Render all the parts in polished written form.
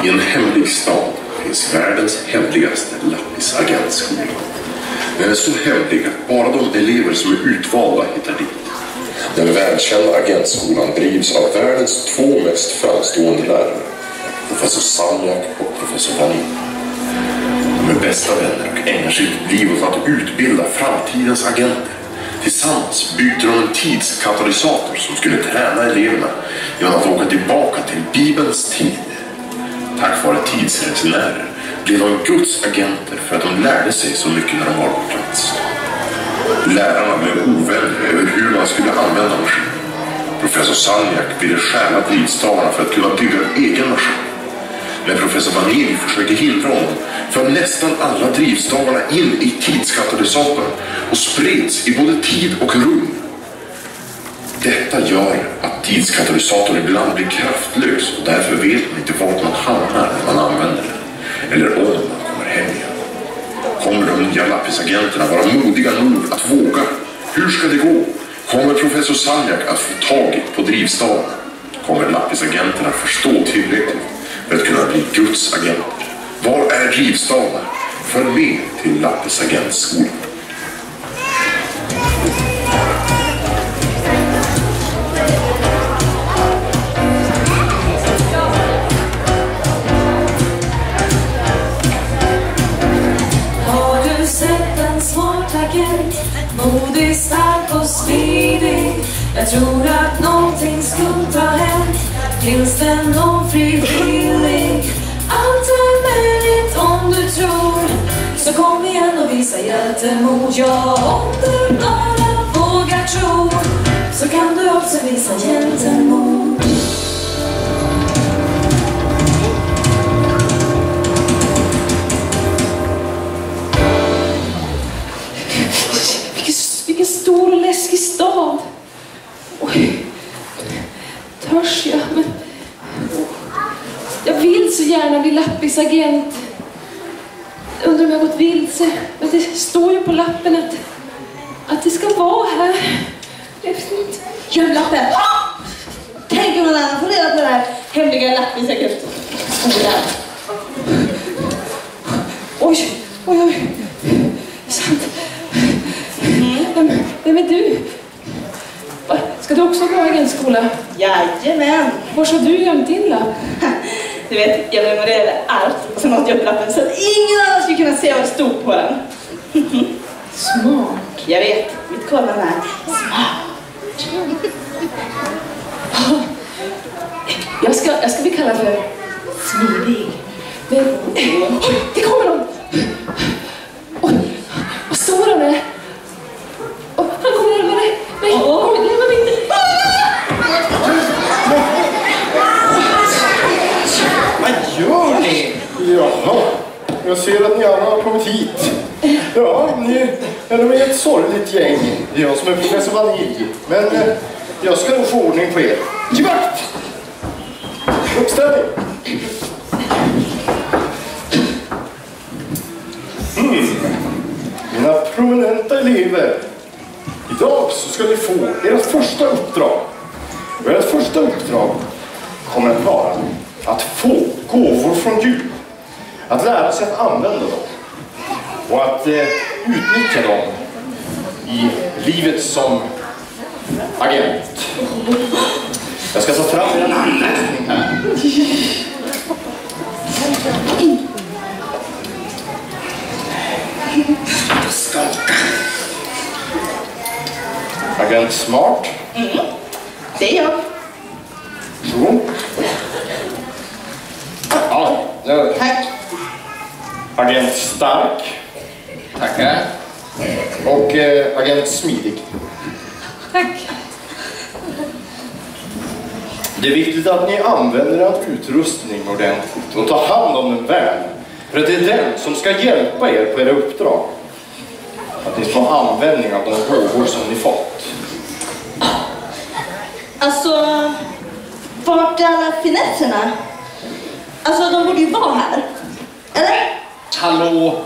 I en hemlig stad finns världens hemligaste lappisagentskola. Den är så hemlig att bara de elever som är utvalda hittar dit. Den välkända agentskolan drivs av världens två mest framstående lärare, professor Salmiak och professor Vanil. De är bästa vänner och ägnar sitt liv åt att utbilda framtidens agenter. Tillsammans byggde de en tidskatalysator som skulle träna eleverna genom att åka tillbaka till Bibelns tid. Tack vare tidsresenärer blev de Guds agenter för att de lärde sig så mycket när de var på plats. Lärarna blev ovänliga över hur man skulle använda maskinen. Professor Salmiak ville stjäla drivstavarna för att kunna bygga en egen maskin. Men professor Vanil försökte hindra honom för nästan alla drivstavarna in i tidskatalysatorn och spreds i både tid och rum. Detta gör att tidskatalysatorn ibland blir kraftlös och därför vet man inte vart man hamnar när man använder den. Eller om man kommer hem igen. Kommer de nya lappisagenterna vara modiga nog att våga? Hur ska det gå? Kommer professor Salmiak att få tag på drivstavarna? Kommer lappisagenterna förstå tillräckligt för att kunna bli Guds agenter? Var är drivstavarna? Följ med till lappisagentskolan. Modig, stark och smidig. Jag tror att någonting skumt har hänt. Finns det någon frivillig? Allt är möjligt om du tror. Så kom igen och visa hjältemod. Ja, om du bara vågar tro, så kan du också visa hjältemod. Vilken stor och läskig stad. Oj, törs jag, men jag vill så gärna bli lappisagent. Undrar om jag har gått vilse, men det står ju på lappen att det ska vara här. Julklappen! Tänk om någon annan får reda på det här hemliga lappisagenten. Oj, oj, oj. Sant. Vem är du? Ska du också gå agentskola? Jajamän! Var ska du gömt din lapp? Du vet, jag memorerade allt och så något jag upp lappen så att ingen annan skulle kunna se vad det stod på den. Smart. Jag vet, mitt kodnamn är Smart. Jag ska bli kallad för Smidig. Men, det kommer de! Oj, vad står de med? Han kommer närmare. Nej, lämna mig inte. Vad gör ni? Jaha, jag ser att ni alla har kommit hit. Ja, ni är ett sorgligt gäng. Det är jag som är professor Vanil. Men jag ska nog få ordning på er. Till vakt! Uppställning! Mina prominenta elever. Idag så ska ni få ert första uppdrag. Och ert första uppdrag kommer att vara att få gåvor från Gud. Att lära sig att använda dem. Och att utnyttja dem i livet som agent. Jag ska ta fram en anteckning här. Agent Smart. Det är jag. Så. Ja, Tack. Agent Stark. Tackar. Och agent Smidig. Tack. Det är viktigt att ni använder er utrustning ordentligt och tar hand om den väl. För det är den som ska hjälpa er på era uppdrag. Att ni får användning av de gåvor som ni fått. Alltså, vart är alla finesserna? Alltså, de borde ju vara här. Eller? Hallå?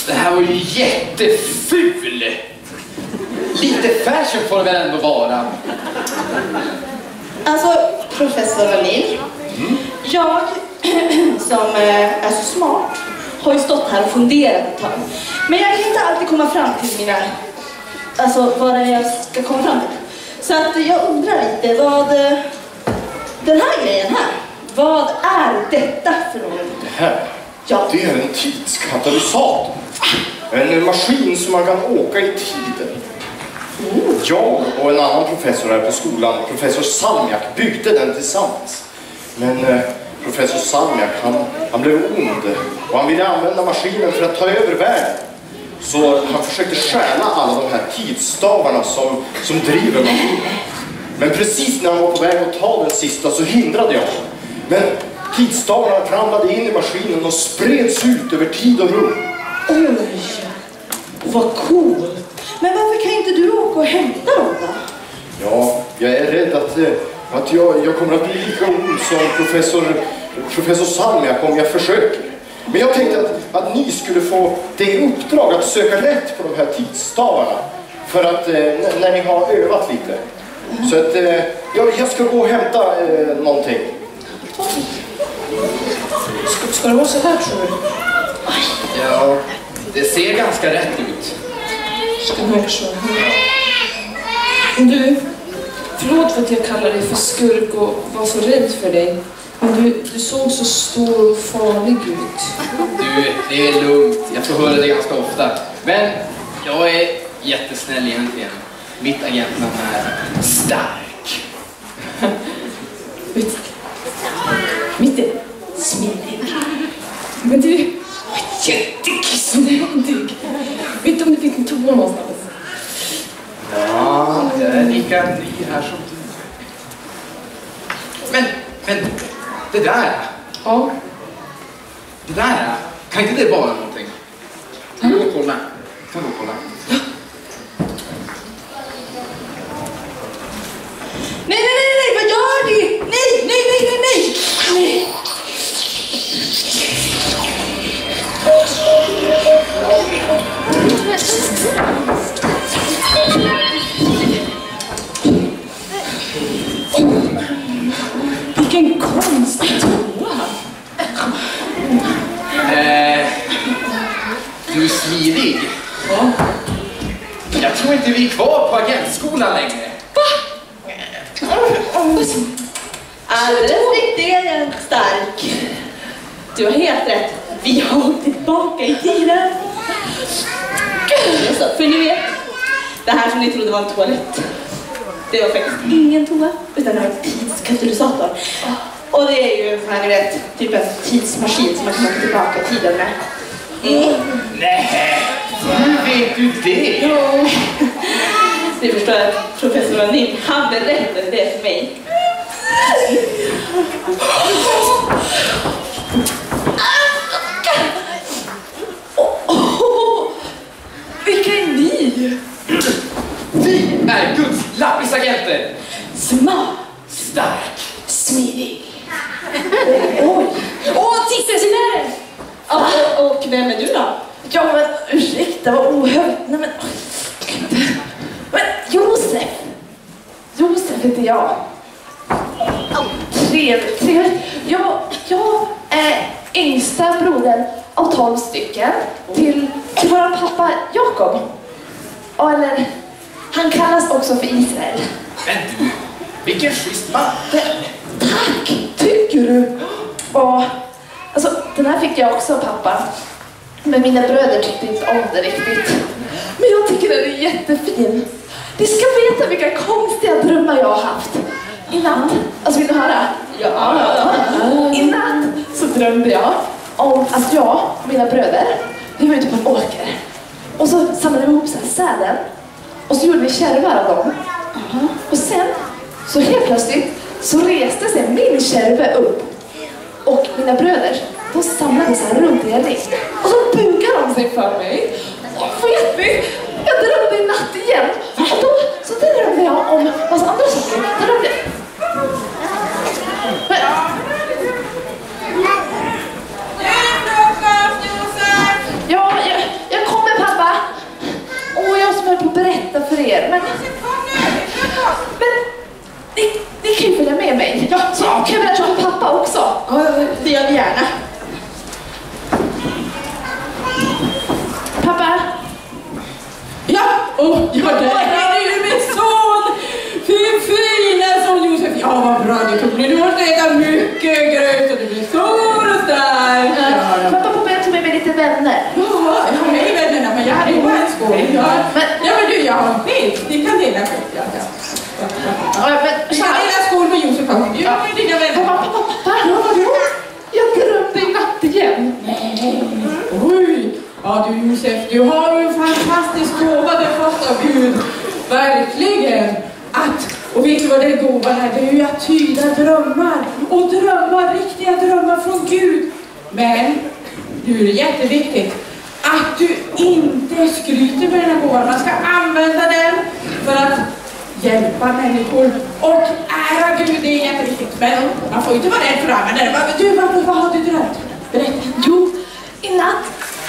Det här var ju jätteful. Lite fashion får det väl ändå vara. Alltså, professor Vanil. Jag som är så smart har ju stått här och funderat ett tag. Men jag kan inte alltid komma fram till mina... Alltså vad det är jag ska komma fram till. Så att jag undrar lite vad... Den här grejen här. Vad är detta för något? Det här? Ja. Det är en tidskatalysator. En maskin som man kan åka i tiden. Jag och en annan professor här på skolan, professor Salmiak, byggde den tillsammans. Men professor Salmiak, han blev ond och han ville använda maskinen för att ta över världen. Så han försökte stjäla alla de här tidsstavarna som driver maskinen. Men precis när han var på väg att ta den sista så hindrade jag honom. Men tidsstavarna ramlade in i maskinen och spreds ut över tid och rum. Oj, vad cool. Men varför kan inte du åka och hämta dem då? Ja, jag är rädd att jag kommer att bli lika ond som professor Salmiak om jag försöker. Men jag tänkte att ni skulle få det uppdrag att söka rätt på de här tidsstavarna. För att när ni har övat lite. Så att jag ska gå och hämta någonting. Ska det vara så här, tror du? Ja, det ser ganska rätt ut. Det verkar så. Du, förlåt för att jag kallar dig för skurk och var så rädd för dig. Men du såg så stor och farlig ut. Du, det är lugnt. Jag får höra det ganska ofta. Men jag är jättesnäll egentligen. Mitt agentnamn är Stark. Mitt är smidig. Men du är jättekissnödig. Vet du om det finns en toa någonstans? Ja, jag är lika ny här som du. Men, det där. Ja. Det där, kan inte det vara någonting? Kan du gå och kolla? Nej, vad gör du? Nej. Vilken konstig toa. Du är smidig. Ja. Jag tror inte vi är kvar på agentskolan längre. Alldeles riktigt, agent Stark. Du har helt rätt. Vi har åkt tillbaka i tiden. För ni vet, det här som ni trodde var en toalett, det var faktiskt ingen toa, utan det var en tidskatalysator. Och det är ju en sån här, ni vet, typ en tidsmaskin som man kan åka tillbaka i tiden med. Nej, hur vet du det? Ja. Ni förstår att professor Vanin, han berättade det för mig. Vilka är ni? Vi är Guds lappisagenter. Smart. Stark. Smidig. Oj. Tidsresenärer. Och vem är du då? Ja, men ursäkta, vad ohövligt. Nej, men Josef heter jag. Trevligt. Jag är yngsta brodern av 12 stycken till vår pappa Jakob. Eller, han kallas också för Israel. Men du, vilken schysst man. Tack, tycker du? Och, alltså, den här fick jag också av pappa. Men mina bröder tyckte inte om det riktigt. Men jag tycker den är jättefin. Ni ska veta vilka konstiga drömmar jag har haft. I natt, alltså vill du höra? Ja. I natt så drömde jag om att jag och mina bröder, vi var ute på en åker. Och så samlade vi ihop så här säden. Och så gjorde vi kärvar av dem. Och sen, så helt plötsligt, så reste sig min kärve upp. Och mina bröder, de samlades här runt i en ring. Och så bugade de sig för mig. Och vet ni, jag drömde i natt igen. Och då så drömde jag om massa andra saker. Jag drömde... Men... Ja, jag kommer, pappa. Och jag som höll på att berätta för er. Men ni kan ju följa med mig. Ja, så kan jag berätta om pappa också. Det gör vi gärna. Ja, det är ju min son! Fy fina son Josef! Ja, vad bra du tog det. Du måste äta mycket gröt och du blir stor och stark. Pappa tog med mig lite vänner. Ja, jag har med vännerna, men jag hade ju en skål. Ja, men du, jag har fisk. Ni kan dela skål. Vi kan dela skål med Josef. Ja, med dina vänner. Pappa, jag drömde i natt igen. Oj! Ja du Josef, du har ju en fantastisk gåva, det fått av Gud. Verkligen. Och vet du vad den gåvan är? Det är ju att tyda drömmar. Och riktiga drömmar från Gud. Men, nu är det jätteviktigt att du inte skryter med den här gåvan. Man ska använda den för att hjälpa människor och ära Gud, det är jätteviktigt. Men man får inte vara rädd för att använda den. Du, vad har du drömt? Berätta. Jo, i natt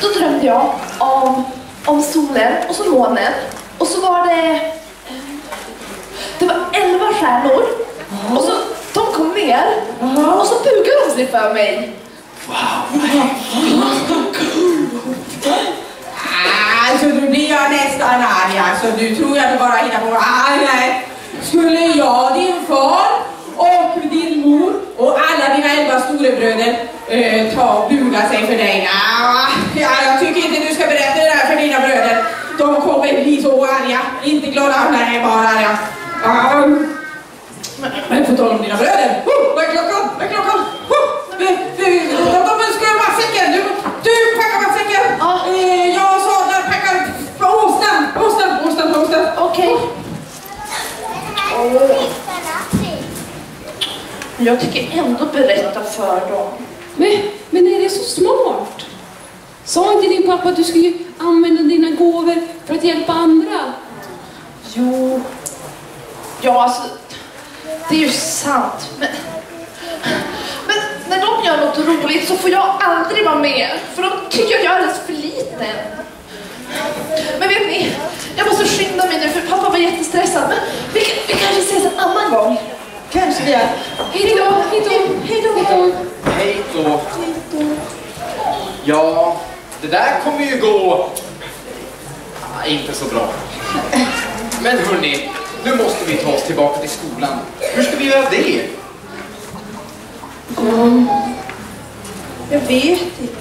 då drömde jag om solen och så månen. Och så var det var 11 stjärnor. Och så de kom ner. Och så bugade de sig för mig. Alltså nu blir jag nästan arg. Alltså nu tror jag du bara hittar på. Nej. Skulle jag, din far och din mor och alla dina 11 storebröder ta och buga sig för dig? Ja, jag tycker inte du ska berätta det där för dina bröder. De kommer bli så arga. Inte glada, nej, bara arga. Men på tal om dina bröder. Vad är klockan? De ska göra matsäcken. Du packar matsäcken. Jag sadlar, packar åsnan. Okej. Jag tycker ändå berätta för dem. Men är det så smart? Sa inte din pappa att du skulle använda dina gåvor för att hjälpa andra? Jo. Ja, alltså, det är ju sant. Men när de gör något roligt så får jag aldrig vara med. För de tycker att jag är alldeles för liten. Men vet ni, jag måste skynda mig nu för pappa var jättestressad. Men vi kanske ses en annan gång. Kanske vi gör. Hej då. Ja, det där kommer ju gå inte så bra. Men hörni, nu måste vi ta oss tillbaka till skolan. Hur ska vi göra det? Jag vet inte.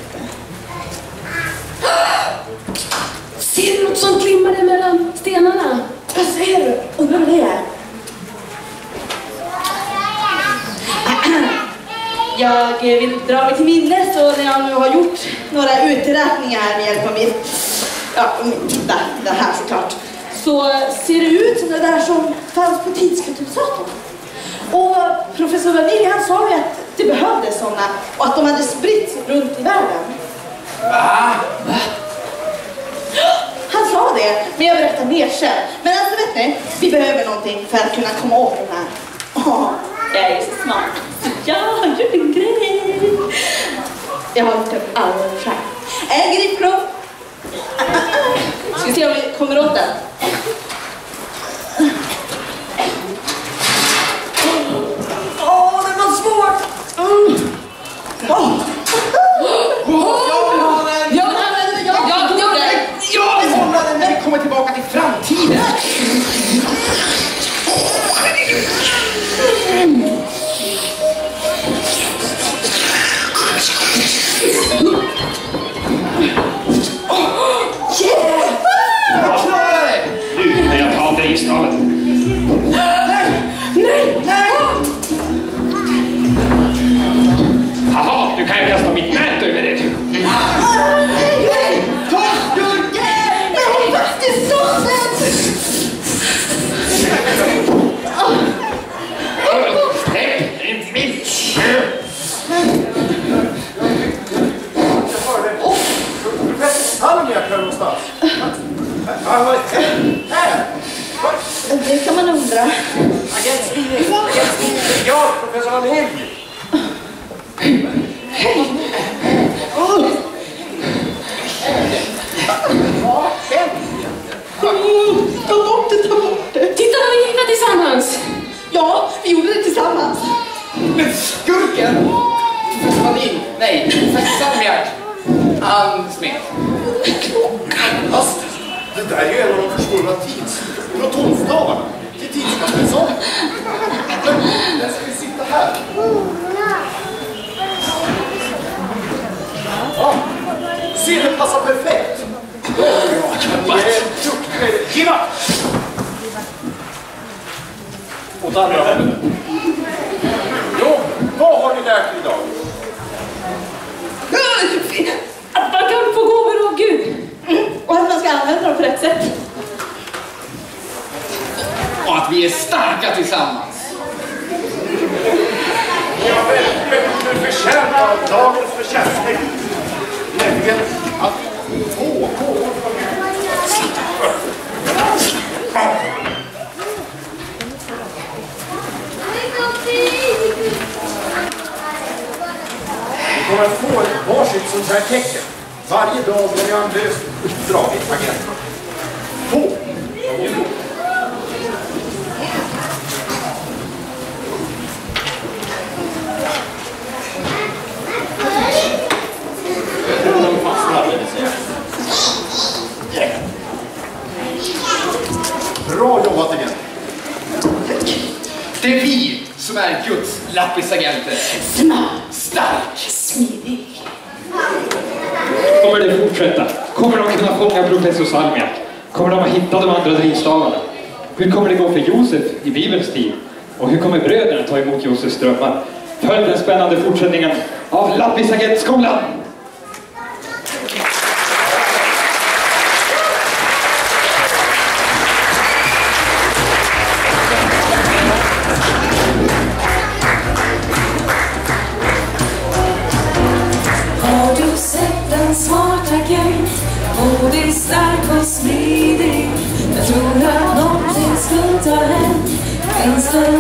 Ser du något som glimmade mellan stenarna? Vad säger du? Undrar vad det är? Jag vill dra mig till minnes och när jag nu har gjort några uträkningar med hjälp av det här såklart, så ser det ut som det där som fanns på tidskultursatorn. Och professor Vanilj, han sa ju att det behövdes sådana och att de hade spritts runt i världen. Va? Han sa det, men jag berättar mer sen. Men alltså vet ni, vi behöver någonting för att kunna komma åt den här. Jag är så smart. Jag har gjort en grej. Jag har gjort en alldeles själv. En gripprov. Ska vi se om vi kommer åt den. Det var svårt. Jag vill hålla den när vi kommer tillbaka till framtiden. Nu, när jag tar dig i stallet. Nej! Haha, du kan ju kasta mitt nät över det. Det kan man undra. Ja, professor Vanilj. Ta bort det. Titta vad vi hittade tillsammans. Ja, vi gjorde det tillsammans. Men skurken! Professor Vanilj. Nej, professor Salmiak. Han smet. Fast det där är ju en av de försvunna protonstavarna till tidskapeln. Den ska vi sitta här. Ja, se, det passar perfekt. Giva! Åt andra hållet. Jo, vad har ni lärt idag? Att man kan få gåvor av Gud. Och att man ska använda dem på rätt sätt. Och att vi är starka tillsammans. Ni har väldigt förtjänt av dagens förtjänstning. Nämligen att få gåvor från Gud. Ni kommer att få ett varsitt sånt här tecken varje dag när ni har löst uppdraget agenten. Få! Bra jobbat igen. Det är vi som är Guds lappisagenter. Smart. Stark. Smidig. Kommer det fortsätta? Kommer de kunna fånga professor Salmiak? Kommer de att hitta de andra drivstavarna? Hur kommer det gå för Josef i Bibelns tid? Och hur kommer bröderna ta emot Josefs drömmar? Följ den spännande fortsättningen av Lappisagentskolan! Smart agent, modig, stark och smidig. Jag tror att någonting skulle ta hänt. Finns det